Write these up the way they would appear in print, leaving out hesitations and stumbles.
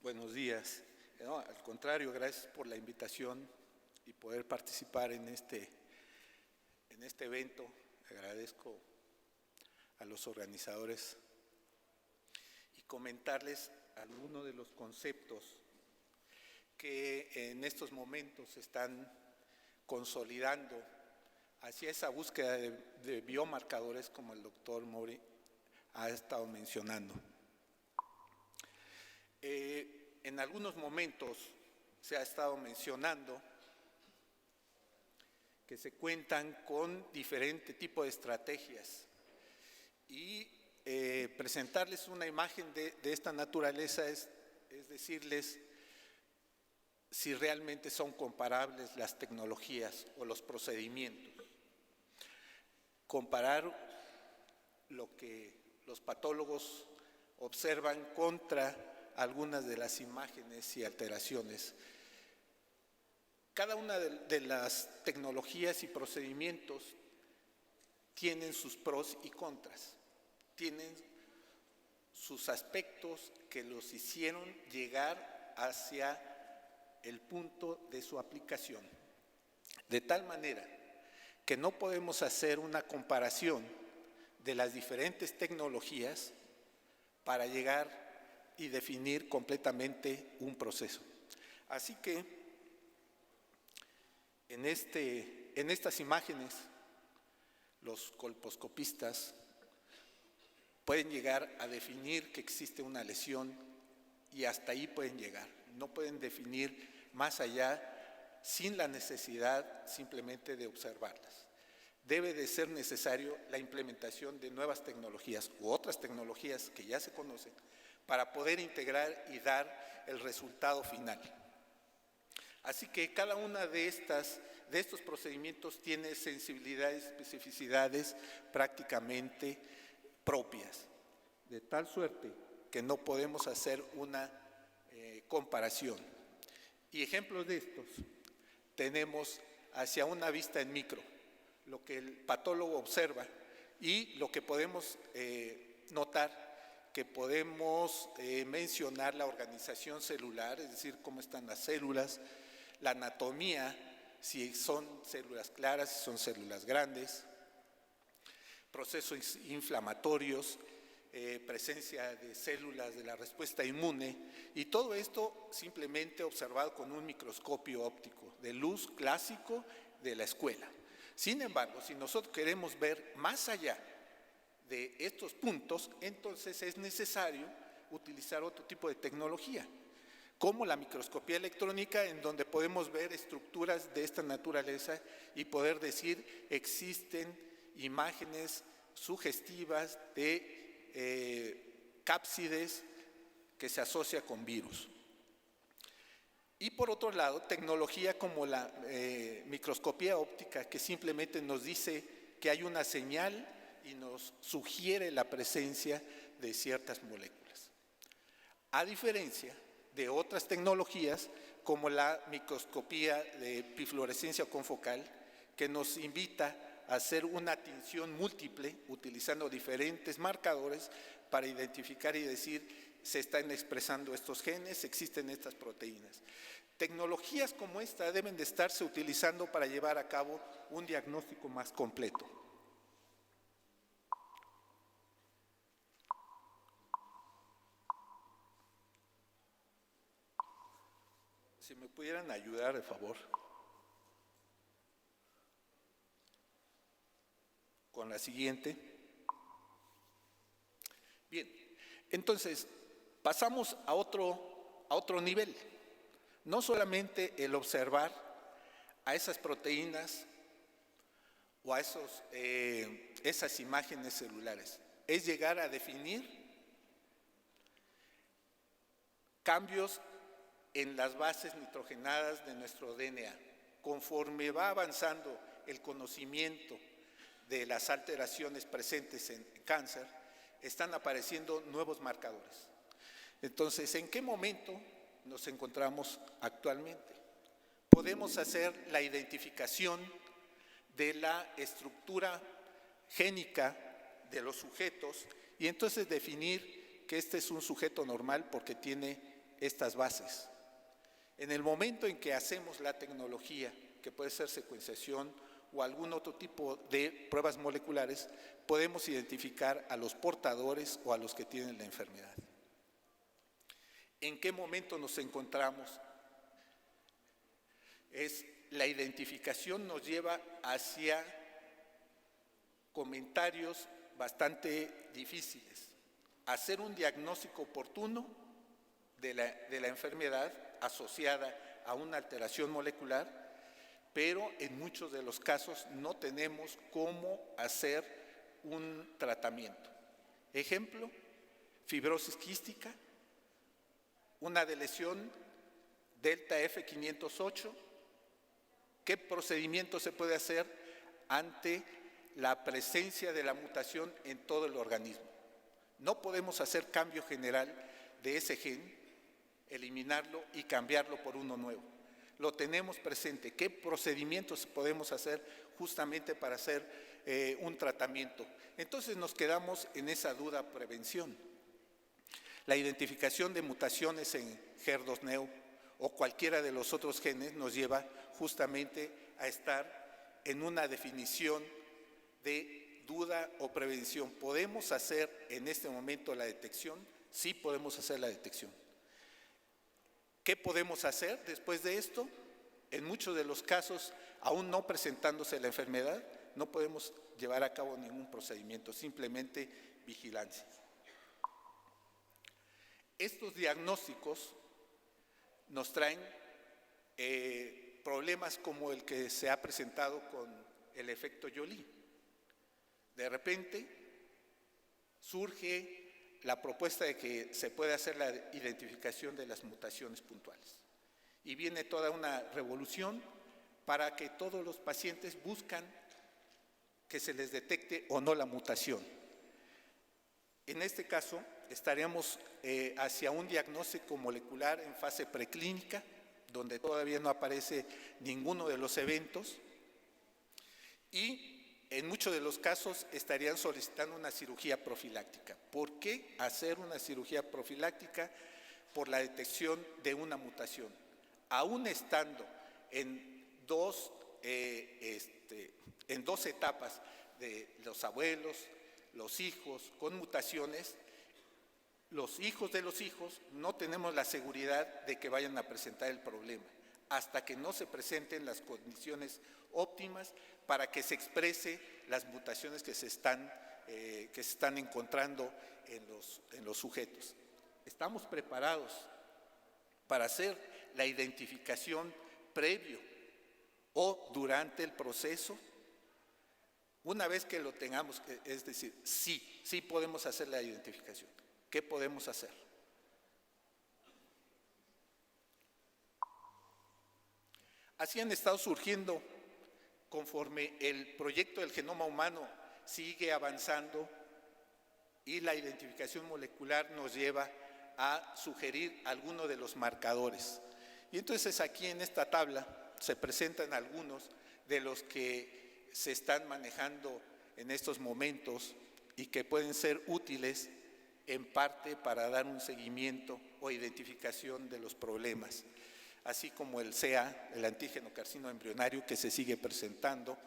Buenos días. No, al contrario, gracias por la invitación y poder participar en este evento. Agradezco a los organizadores y comentarles algunos de los conceptos que en estos momentos se están consolidando hacia esa búsqueda de biomarcadores, como el doctor Mori ha estado mencionando. En algunos momentos se ha estado mencionando que se cuentan con diferente tipo de estrategias y presentarles una imagen de esta naturaleza es decirles si realmente son comparables las tecnologías o los procedimientos. Comparar lo que los patólogos observan contra algunas de las imágenes y alteraciones. Cada una de las tecnologías y procedimientos tienen sus pros y contras, tienen sus aspectos que los hicieron llegar hacia el punto de su aplicación, de tal manera que no podemos hacer una comparación de las diferentes tecnologías para llegar y definir completamente un proceso. Así que en estas imágenes los colposcopistas pueden llegar a definir que existe una lesión y hasta ahí pueden llegar. No pueden definir más allá sin la necesidad simplemente de observarlas. Debe de ser necesario la implementación de nuevas tecnologías u otras tecnologías que ya se conocen para poder integrar y dar el resultado final. Así que cada una de estos procedimientos tiene sensibilidades, especificidades prácticamente propias, de tal suerte que no podemos hacer una comparación. Y ejemplos de estos tenemos hacia una vista en micro, lo que el patólogo observa y lo que podemos notar, que podemos mencionar la organización celular, es decir, cómo están las células, la anatomía, si son células claras, si son células grandes, procesos inflamatorios, presencia de células de la respuesta inmune, y todo esto simplemente observado con un microscopio óptico de luz clásico de la escuela. Sin embargo, si nosotros queremos ver más allá de estos puntos, entonces es necesario utilizar otro tipo de tecnología, como la microscopía electrónica, en donde podemos ver estructuras de esta naturaleza y poder decir existen imágenes sugestivas de cápsides que se asocia con virus. Y por otro lado, tecnología como la microscopía óptica, que simplemente nos dice que hay una señal y nos sugiere la presencia de ciertas moléculas. A diferencia de otras tecnologías como la microscopía de epifluorescencia confocal, que nos invita a hacer una tinción múltiple utilizando diferentes marcadores para identificar y decir se están expresando estos genes, existen estas proteínas. Tecnologías como esta deben de estarse utilizando para llevar a cabo un diagnóstico más completo. Si me pudieran ayudar, de favor, con la siguiente. Bien, entonces pasamos a otro nivel. No solamente el observar a esas proteínas o a esas imágenes celulares, es llegar a definir cambios en las bases nitrogenadas de nuestro DNA. Conforme va avanzando el conocimiento de las alteraciones presentes en cáncer, están apareciendo nuevos marcadores. Entonces, ¿en qué momento nos encontramos actualmente? Podemos hacer la identificación de la estructura génica de los sujetos y entonces definir que este es un sujeto normal porque tiene estas bases. En el momento en que hacemos la tecnología, que puede ser secuenciación o algún otro tipo de pruebas moleculares, podemos identificar a los portadores o a los que tienen la enfermedad. ¿En qué momento nos encontramos? La identificación nos lleva hacia comentarios bastante difíciles. Hacer un diagnóstico oportuno de la enfermedad asociada a una alteración molecular, pero en muchos de los casos no tenemos cómo hacer un tratamiento. Ejemplo, fibrosis quística, una lesión delta F508. ¿Qué procedimiento se puede hacer ante la presencia de la mutación en todo el organismo? No podemos hacer cambio general de ese gen, eliminarlo y cambiarlo por uno nuevo. Lo tenemos presente. ¿Qué procedimientos podemos hacer justamente para hacer un tratamiento? Entonces nos quedamos en esa duda prevención. La identificación de mutaciones en HER2-Neu o cualquiera de los otros genes nos lleva justamente a estar en una definición de duda o prevención. ¿Podemos hacer en este momento la detección? Sí, podemos hacer la detección. ¿Qué podemos hacer después de esto? En muchos de los casos, aún no presentándose la enfermedad, no podemos llevar a cabo ningún procedimiento, simplemente vigilancia. Estos diagnósticos nos traen problemas como el que se ha presentado con el efecto Joly. De repente surge la propuesta de que se puede hacer la identificación de las mutaciones puntuales. Y viene toda una revolución para que todos los pacientes buscan que se les detecte o no la mutación. En este caso, estaríamos hacia un diagnóstico molecular en fase preclínica, donde todavía no aparece ninguno de los eventos, y en muchos de los casos estarían solicitando una cirugía profiláctica. ¿Por qué hacer una cirugía profiláctica? Por la detección de una mutación. Aún estando en dos etapas de los abuelos, los hijos con mutaciones, los hijos de los hijos no tenemos la seguridad de que vayan a presentar el problema hasta que no se presenten las condiciones óptimas para que se exprese las mutaciones que se están encontrando en los sujetos. ¿Estamos preparados para hacer la identificación previo o durante el proceso? Una vez que lo tengamos, es decir, sí podemos hacer la identificación. ¿Qué podemos hacer? Así han estado surgiendo, conforme el proyecto del genoma humano sigue avanzando y la identificación molecular nos lleva a sugerir algunos de los marcadores. Y entonces aquí en esta tabla se presentan algunos de los que se están manejando en estos momentos y que pueden ser útiles en parte para dar un seguimiento o identificación de los problemas, así como el CA, el antígeno carcinoma embrionario, que se sigue presentando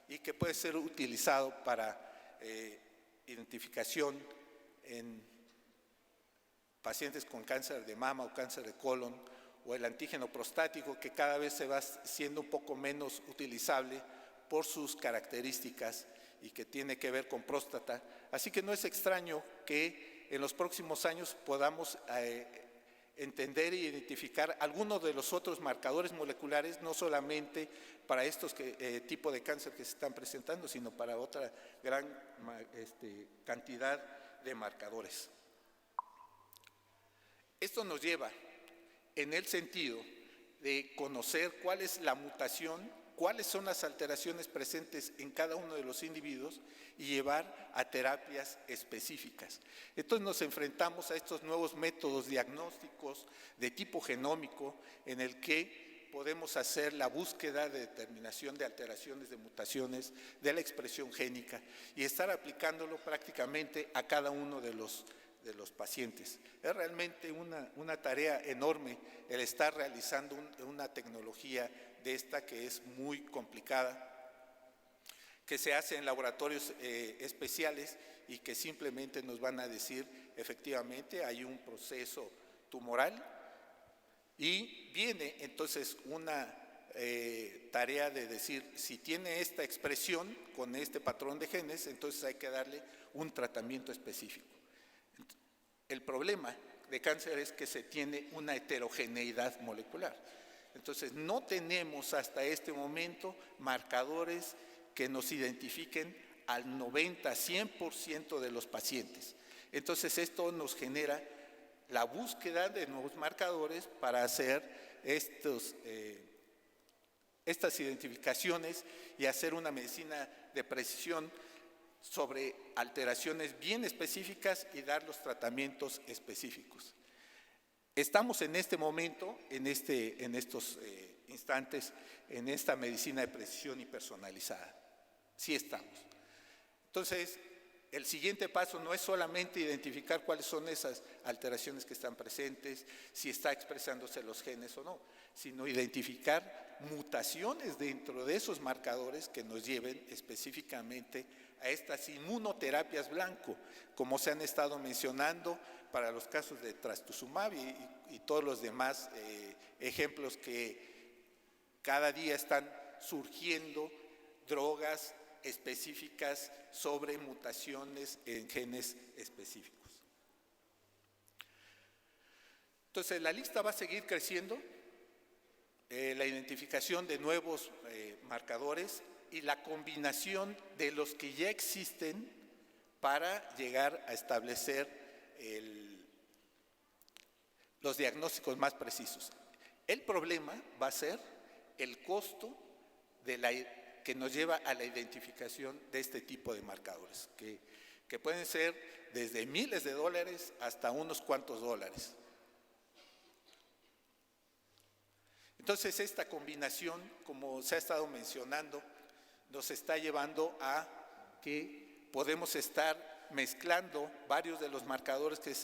y que puede ser utilizado para identificación en pacientes con cáncer de mama o cáncer de colon, o el antígeno prostático, que cada vez se va siendo un poco menos utilizable por sus características y que tiene que ver con próstata. Así que no es extraño que en los próximos años podamos entender e identificar algunos de los otros marcadores moleculares, no solamente para estos tipos de cáncer que se están presentando, sino para otra gran cantidad de marcadores. Esto nos lleva en el sentido de conocer cuál es la mutación, cuáles son las alteraciones presentes en cada uno de los individuos y llevar a terapias específicas. Entonces nos enfrentamos a estos nuevos métodos diagnósticos de tipo genómico en el que podemos hacer la búsqueda de determinación de alteraciones, de mutaciones, de la expresión génica y estar aplicándolo prácticamente a cada uno de los pacientes. Es realmente una tarea enorme el estar realizando una tecnología de esta que es muy complicada, que se hace en laboratorios especiales y que simplemente nos van a decir, efectivamente, hay un proceso tumoral y viene entonces una tarea de decir, si tiene esta expresión con este patrón de genes, entonces hay que darle un tratamiento específico. El problema de cáncer es que se tiene una heterogeneidad molecular. Entonces, no tenemos hasta este momento marcadores que nos identifiquen al 90-100% de los pacientes. Entonces, esto nos genera la búsqueda de nuevos marcadores para hacer estas identificaciones y hacer una medicina de precisión sobre alteraciones bien específicas y dar los tratamientos específicos. Estamos en este momento, en estos instantes, en esta medicina de precisión y personalizada. Sí estamos. Entonces, el siguiente paso no es solamente identificar cuáles son esas alteraciones que están presentes, si está expresándose los genes o no, sino identificar mutaciones dentro de esos marcadores que nos lleven específicamente a estas inmunoterapias blanco, como se han estado mencionando para los casos de trastuzumab y todos los demás ejemplos que cada día están surgiendo drogas específicas sobre mutaciones en genes específicos. Entonces, la lista va a seguir creciendo, la identificación de nuevos marcadores y la combinación de los que ya existen para llegar a establecer los diagnósticos más precisos. El problema va a ser el costo que nos lleva a la identificación de este tipo de marcadores, que pueden ser desde miles de dólares hasta unos cuantos dólares. Entonces, esta combinación, como se ha estado mencionando, nos está llevando a que podemos estar mezclando varios de los marcadores que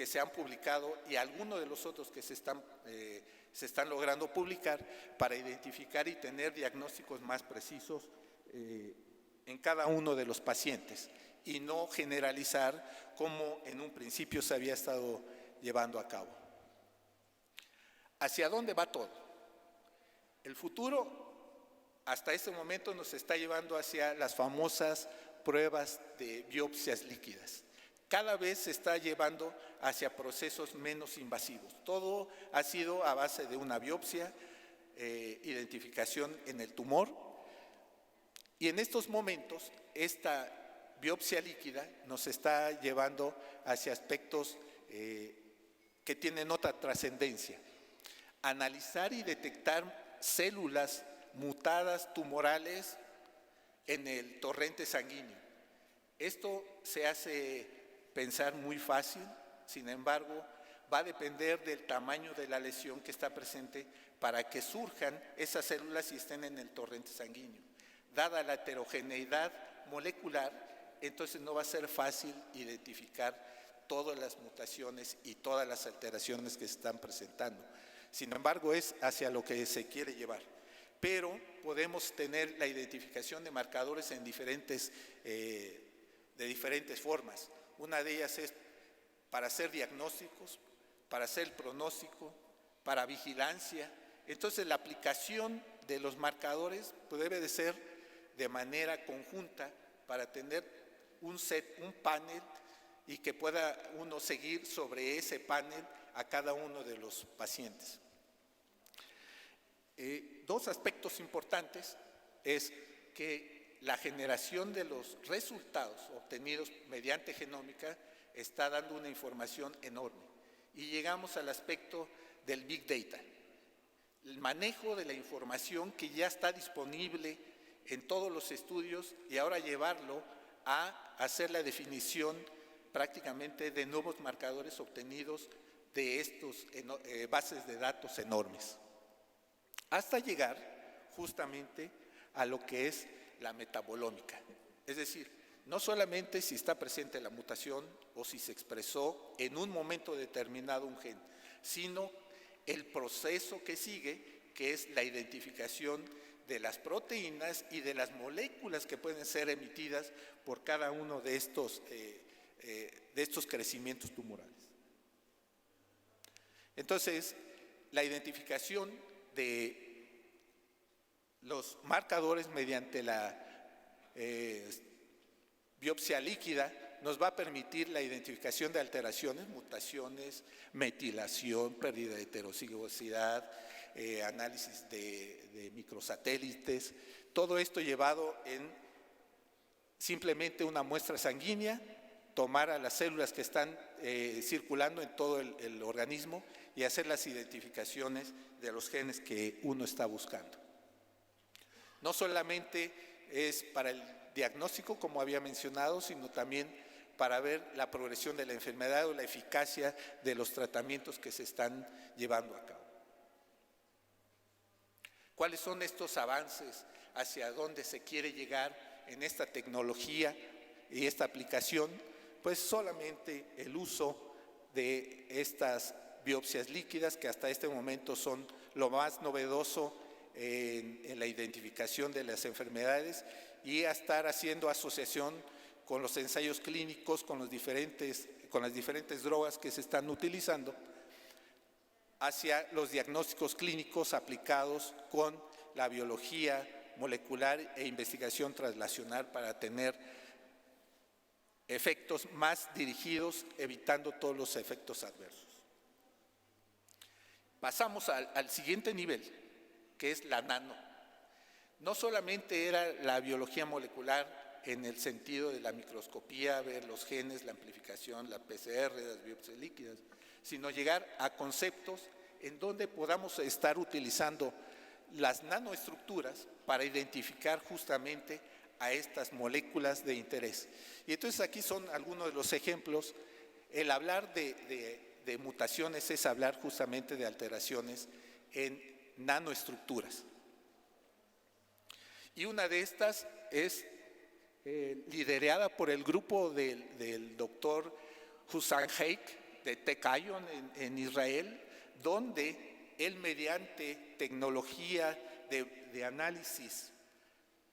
se han publicado y algunos de los otros que se están logrando publicar para identificar y tener diagnósticos más precisos en cada uno de los pacientes y no generalizar como en un principio se había estado llevando a cabo. ¿Hacia dónde va todo? El futuro hasta este momento nos está llevando hacia las famosas pruebas de biopsias líquidas. Cada vez se está llevando hacia procesos menos invasivos. Todo ha sido a base de una biopsia, identificación en el tumor. Y en estos momentos, esta biopsia líquida nos está llevando hacia aspectos que tienen otra trascendencia. Analizar y detectar células mutadas tumorales en el torrente sanguíneo. Esto se hace pensar muy fácil, sin embargo, va a depender del tamaño de la lesión que está presente para que surjan esas células y estén en el torrente sanguíneo. Dada la heterogeneidad molecular, entonces no va a ser fácil identificar todas las mutaciones y todas las alteraciones que se están presentando. Sin embargo, es hacia lo que se quiere llevar. Pero podemos tener la identificación de marcadores de diferentes formas. Una de ellas es para hacer diagnósticos, para hacer pronóstico, para vigilancia. Entonces, la aplicación de los marcadores debe de ser de manera conjunta para tener un panel y que pueda uno seguir sobre ese panel a cada uno de los pacientes. Dos aspectos importantes es que la generación de los resultados obtenidos mediante genómica está dando una información enorme. Y llegamos al aspecto del Big Data, el manejo de la información que ya está disponible en todos los estudios y ahora llevarlo a hacer la definición prácticamente de nuevos marcadores obtenidos de estos bases de datos enormes, hasta llegar justamente a lo que es la metabolómica. Es decir, no solamente si está presente la mutación o si se expresó en un momento determinado un gen, sino el proceso que sigue, que es la identificación de las proteínas y de las moléculas que pueden ser emitidas por cada uno de estos crecimientos tumorales. Entonces, la identificación de los marcadores mediante la biopsia líquida nos va a permitir la identificación de alteraciones, mutaciones, metilación, pérdida de heterocigosidad, análisis de microsatélites, todo esto llevado en simplemente una muestra sanguínea, tomar a las células que están circulando en todo el organismo y hacer las identificaciones de los genes que uno está buscando. No solamente es para el diagnóstico, como había mencionado, sino también para ver la progresión de la enfermedad o la eficacia de los tratamientos que se están llevando a cabo. ¿Cuáles son estos avances? ¿Hacia dónde se quiere llegar en esta tecnología y esta aplicación? Pues solamente el uso de estas biopsias líquidas, que hasta este momento son lo más novedoso en la identificación de las enfermedades, y a estar haciendo asociación con los ensayos clínicos, con las diferentes drogas que se están utilizando, hacia los diagnósticos clínicos aplicados con la biología molecular e investigación translacional para tener efectos más dirigidos, evitando todos los efectos adversos. Pasamos al siguiente nivel, que es la nano. No solamente era la biología molecular en el sentido de la microscopía, ver los genes, la amplificación, la PCR, las biopsias líquidas, sino llegar a conceptos en donde podamos estar utilizando las nanoestructuras para identificar justamente a estas moléculas de interés. Y entonces aquí son algunos de los ejemplos. El hablar de mutaciones es hablar justamente de alteraciones en nanoestructuras. Y una de estas es liderada por el grupo del doctor Hussam Sheikh de Tech Ion en Israel, donde él, mediante tecnología de análisis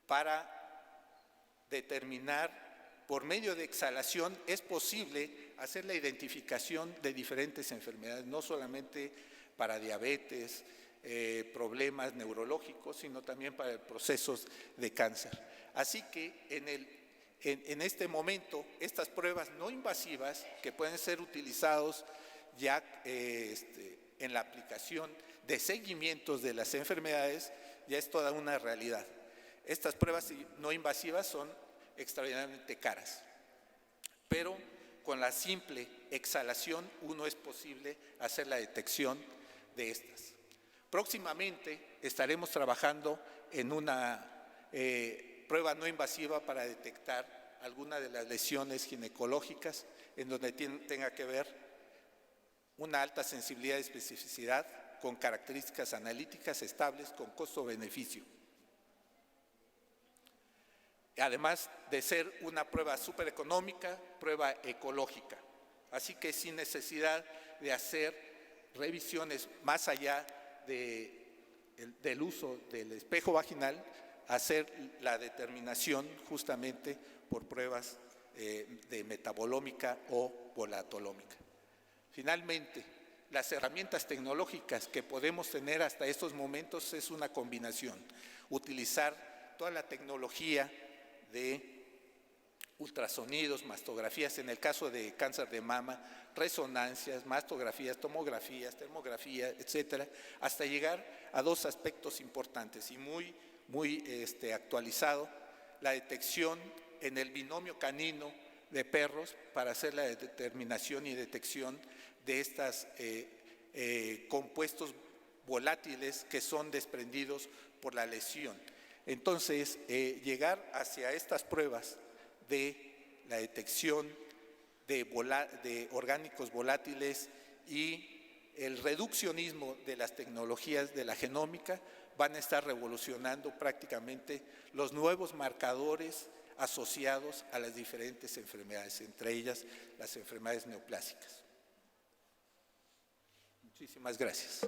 para determinar por medio de exhalación, es posible hacer la identificación de diferentes enfermedades, no solamente para diabetes, problemas neurológicos, sino también para procesos de cáncer. Así que en este momento, estas pruebas no invasivas que pueden ser utilizados ya en la aplicación de seguimientos de las enfermedades, ya es toda una realidad. Estas pruebas no invasivas son extraordinariamente caras, pero con la simple exhalación uno es posible hacer la detección de estas. Próximamente estaremos trabajando en una prueba no invasiva para detectar alguna de las lesiones ginecológicas en donde tenga que ver una alta sensibilidad y especificidad con características analíticas estables con costo-beneficio. Además de ser una prueba súper económica, prueba ecológica. Así que sin necesidad de hacer revisiones más allá del uso del espejo vaginal, hacer la determinación justamente por pruebas de metabolómica o volatolómica. Finalmente, las herramientas tecnológicas que podemos tener hasta estos momentos es una combinación. Utilizar toda la tecnología de ultrasonidos, mastografías, en el caso de cáncer de mama, resonancias, mastografías, tomografías, termografía, etcétera, hasta llegar a dos aspectos importantes y muy actualizado: la detección en el binomio canino de perros para hacer la determinación y detección de estos compuestos volátiles que son desprendidos por la lesión. Entonces, llegar hacia estas pruebas de la detección de orgánicos volátiles y el reduccionismo de las tecnologías de la genómica van a estar revolucionando prácticamente los nuevos marcadores asociados a las diferentes enfermedades, entre ellas las enfermedades neoplásicas. Muchísimas gracias.